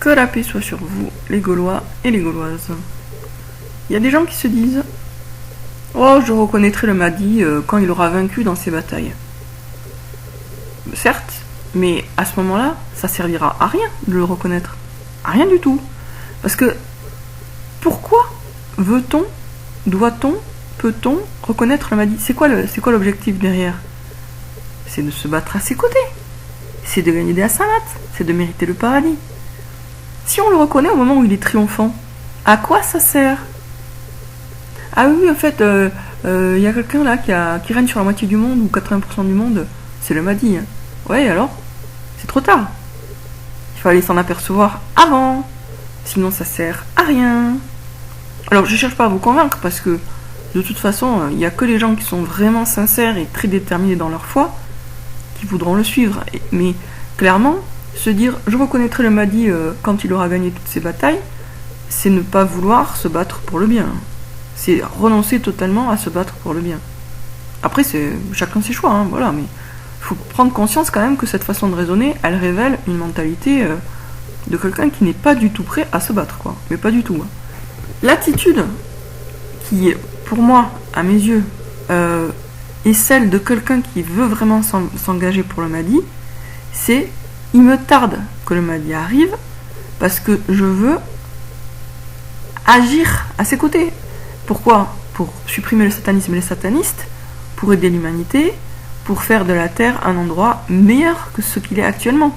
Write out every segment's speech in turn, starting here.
Que la paix soit sur vous, les Gaulois et les Gauloises. Il y a des gens qui se disent « Oh, je reconnaîtrai le Mahdi quand il aura vaincu dans ses batailles. » Certes, mais à ce moment-là, ça servira à rien de le reconnaître. À rien du tout. Parce que, pourquoi veut-on, doit-on, peut-on reconnaître le Mahdi? C'est quoi l'objectif derrière? C'est de se battre à ses côtés. C'est de gagner des hasanats. C'est de mériter le paradis. Si on le reconnaît au moment où il est triomphant, à quoi ça sert? Ah oui, en fait, y a quelqu'un là qui règne sur la moitié du monde, ou 80% du monde, c'est le Mahdi. Ouais, alors? C'est trop tard. Il fallait s'en apercevoir avant. Sinon, ça sert à rien. Alors, je cherche pas à vous convaincre, parce que, de toute façon, il n'y a que les gens qui sont vraiment sincères et très déterminés dans leur foi qui voudront le suivre. Mais, clairement, se dire « je reconnaîtrai le Mahdi quand il aura gagné toutes ses batailles », c'est ne pas vouloir se battre pour le bien. C'est renoncer totalement à se battre pour le bien. Après, c'est chacun ses choix, hein, voilà, mais il faut prendre conscience quand même que cette façon de raisonner, elle révèle une mentalité de quelqu'un qui n'est pas du tout prêt à se battre, quoi. Mais pas du tout. Hein. L'attitude qui, pour moi, à mes yeux, est celle de quelqu'un qui veut vraiment s'engager pour le Mahdi, c'est « il me tarde que le Mahdi arrive parce que je veux agir à ses côtés ». Pourquoi? Pour supprimer le satanisme et les satanistes, pour aider l'humanité, pour faire de la Terre un endroit meilleur que ce qu'il est actuellement.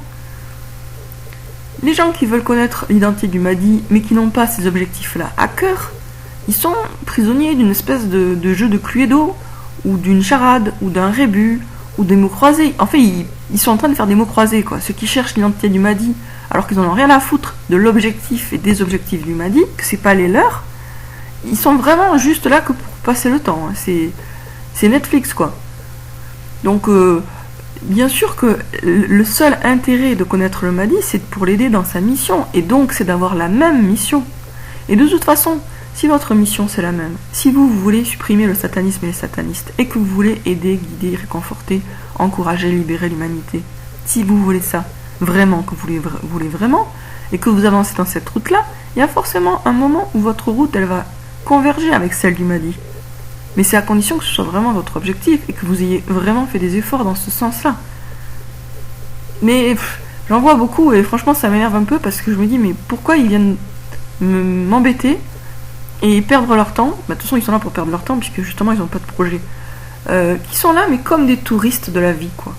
Les gens qui veulent connaître l'identité du Mahdi, mais qui n'ont pas ces objectifs-là à cœur, ils sont prisonniers d'une espèce de jeu de Cluedo, ou d'une charade, ou d'un rébus, ou des mots croisés. En fait, ils sont en train de faire des mots croisés, quoi. Ceux qui cherchent l'identité du Mahdi, alors qu'ils n'en ont rien à foutre de l'objectif et des objectifs du Mahdi, que c'est pas les leurs, ils sont vraiment juste là que pour passer le temps. Hein. C'est Netflix, quoi. Donc, bien sûr que le seul intérêt de connaître le Mahdi, c'est pour l'aider dans sa mission. Et donc, c'est d'avoir la même mission. Et de toute façon, si votre mission c'est la même, si vous voulez supprimer le satanisme et les satanistes, et que vous voulez aider, guider, réconforter, encourager, libérer l'humanité, si vous voulez ça, vraiment, que vous voulez vraiment, et que vous avancez dans cette route-là, il y a forcément un moment où votre route, elle va converger avec celle du Mahdi. Mais c'est à condition que ce soit vraiment votre objectif et que vous ayez vraiment fait des efforts dans ce sens-là. Mais j'en vois beaucoup et franchement ça m'énerve un peu parce que je me dis mais pourquoi ils viennent m'embêter et perdre leur temps? Bah, de toute façon ils sont là pour perdre leur temps puisque justement ils n'ont pas de projet. Qui sont là mais comme des touristes de la vie, quoi.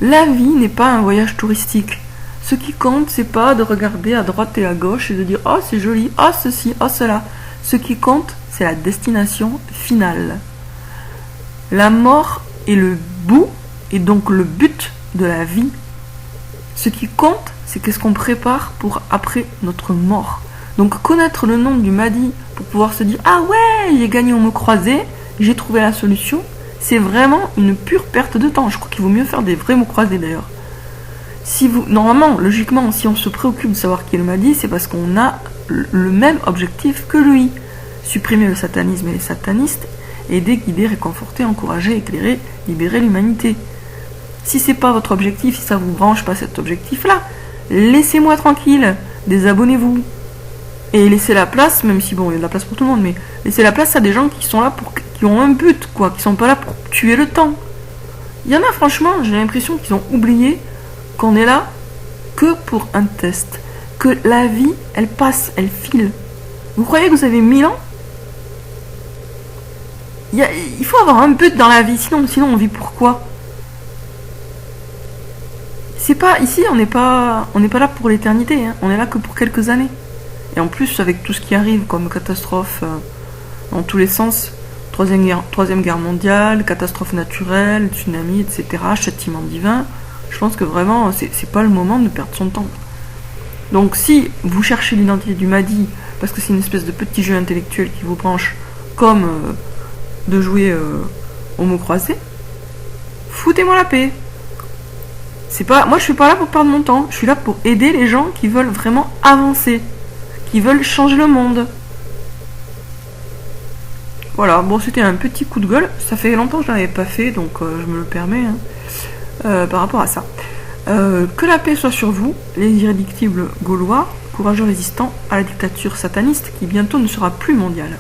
La vie n'est pas un voyage touristique. Ce qui compte c'est pas de regarder à droite et à gauche et de dire oh c'est joli, oh ceci, oh cela. Ce qui compte, c'est la destination finale. La mort est le bout, et donc le but de la vie. Ce qui compte, c'est qu'est-ce qu'on prépare pour après notre mort. Donc connaître le nom du Mahdi pour pouvoir se dire « Ah ouais, j'ai gagné au mot croisé, j'ai trouvé la solution », c'est vraiment une pure perte de temps. Je crois qu'il vaut mieux faire des vrais mots croisés d'ailleurs. Normalement, logiquement, si on se préoccupe de savoir qui est le Mahdi, c'est parce qu'on a le même objectif que lui. Supprimer le satanisme et les satanistes, aider, guider, réconforter, encourager, éclairer, libérer l'humanité. Si c'est pas votre objectif, si ça vous branche pas cet objectif-là, laissez-moi tranquille, désabonnez-vous. Et laissez la place, même si bon, il y a de la place pour tout le monde, mais laissez la place à des gens qui sont là qui ont un but, quoi, qui sont pas là pour tuer le temps. Il y en a franchement, j'ai l'impression qu'ils ont oublié qu'on est là que pour un test. Que la vie, elle passe, elle file. Vous croyez que vous avez 1000 ans? Il faut avoir un but dans la vie, sinon on vit pourquoi? C'est pas ici, on n'est pas là pour l'éternité, hein. On est là que pour quelques années. Et en plus, avec tout ce qui arrive comme catastrophe dans tous les sens, troisième guerre mondiale, catastrophe naturelle, tsunami, etc., châtiment divin, je pense que vraiment, c'est pas le moment de perdre son temps. Donc si vous cherchez l'identité du Mahdi, parce que c'est une espèce de petit jeu intellectuel qui vous branche, comme de jouer au mot croisé, foutez-moi la paix. Moi je suis pas là pour perdre mon temps, je suis là pour aider les gens qui veulent vraiment avancer, qui veulent changer le monde. Voilà, bon c'était un petit coup de gueule, ça fait longtemps que je l'avais pas fait, donc je me le permets par rapport à ça. Que la paix soit sur vous, les irréductibles gaulois, courageux résistants à la dictature sataniste qui bientôt ne sera plus mondiale.